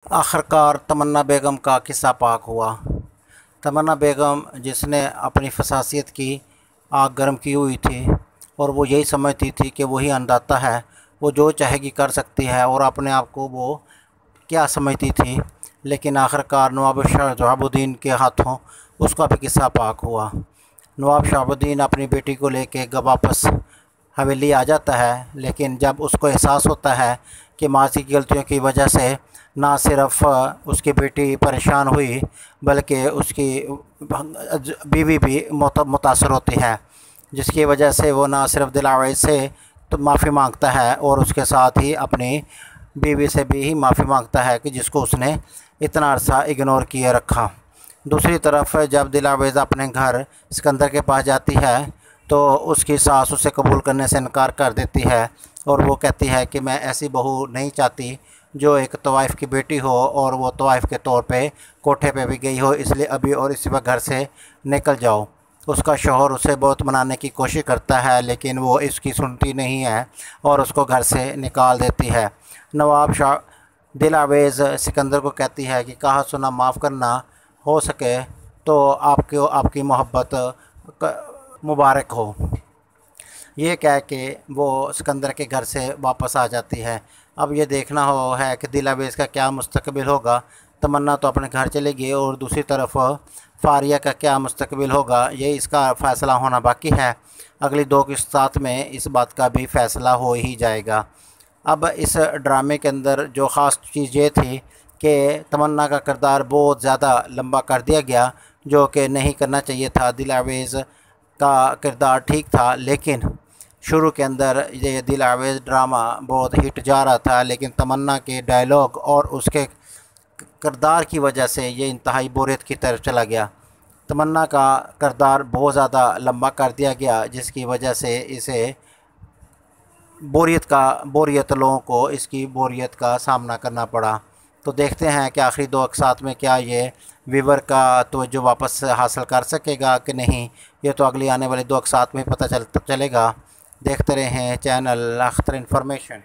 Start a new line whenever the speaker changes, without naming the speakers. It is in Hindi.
आखिरकार तमन्ना बेगम का किस्सा पाक हुआ। तमन्ना बेगम जिसने अपनी फसासियत की आग गर्म की हुई थी और वो यही समझती थी कि वही अन्नदाता है, वो जो चाहेगी कर सकती है और अपने आप को वो क्या समझती थी। लेकिन आखिरकार नवाब शाह शहाबुद्दीन के हाथों उसका भी किस्सा पाक हुआ। नवाब शहाबुद्दीन अपनी बेटी को लेके वापस हवेली आ जाता है, लेकिन जब उसको एहसास होता है कि माजी की गलतियों की वजह से ना सिर्फ उसकी बेटी परेशान हुई बल्कि उसकी बीवी भी मुतासर होती है, जिसकी वजह से वो ना सिर्फ दिलावर से तो माफ़ी मांगता है और उसके साथ ही अपनी बीवी से भी ही माफ़ी मांगता है कि जिसको उसने इतना अरसा इग्नोर किए रखा। दूसरी तरफ जब दिलावेज़ अपने घर सिकंदर के पास जाती है तो उसकी सास उसे कबूल करने से इनकार कर देती है और वो कहती है कि मैं ऐसी बहू नहीं चाहती जो एक तवाइफ़ की बेटी हो और वो तवाइफ़ के तौर पे कोठे पे भी गई हो, इसलिए अभी और इसी वक्त घर से निकल जाओ। उसका शौहर उसे बहुत मनाने की कोशिश करता है लेकिन वो इसकी सुनती नहीं है और उसको घर से निकाल देती है। नवाब शाह दिलावेज़ सिकंदर को कहती है कि कहा सुना माफ़ करना, हो सके तो आपको आपकी मोहब्बत मुबारक हो। ये कह के वो सिकंदर के घर से वापस आ जाती है। अब ये देखना है कि दिलावेज़ का क्या मुस्तकबिल होगा। तमन्ना तो अपने घर चली गई और दूसरी तरफ फारिया का क्या मुस्तकबिल होगा, ये इसका फ़ैसला होना बाकी है। अगली 2 किस्सात में इस बात का भी फ़ैसला हो ही जाएगा। अब इस ड्रामे के अंदर जो ख़ास चीज़ ये थी कि तमन्ना का किरदार बहुत ज़्यादा लंबा कर दिया गया, जो कि नहीं करना चाहिए था। दिलावेज़ का किरदार ठीक था, लेकिन शुरू के अंदर ये दिलावेज़ ड्रामा बहुत हिट जा रहा था, लेकिन तमन्ना के डायलॉग और उसके किरदार की वजह से ये इंतहाई बोरियत की तरफ चला गया। तमन्ना का किरदार बहुत ज़्यादा लंबा कर दिया गया, जिसकी वजह से इसे बोरियत लोगों को इसकी बोरियत का सामना करना पड़ा। तो देखते हैं कि आखिरी 2 अक़सात में क्या ये व्यूअर का तवज्जो वापस हासिल कर सकेगा कि नहीं, ये तो अगली आने वाले 2 अक़सात में पता चलेगा। देखते रहें चैनल अख्तर इन्फॉर्मेशन।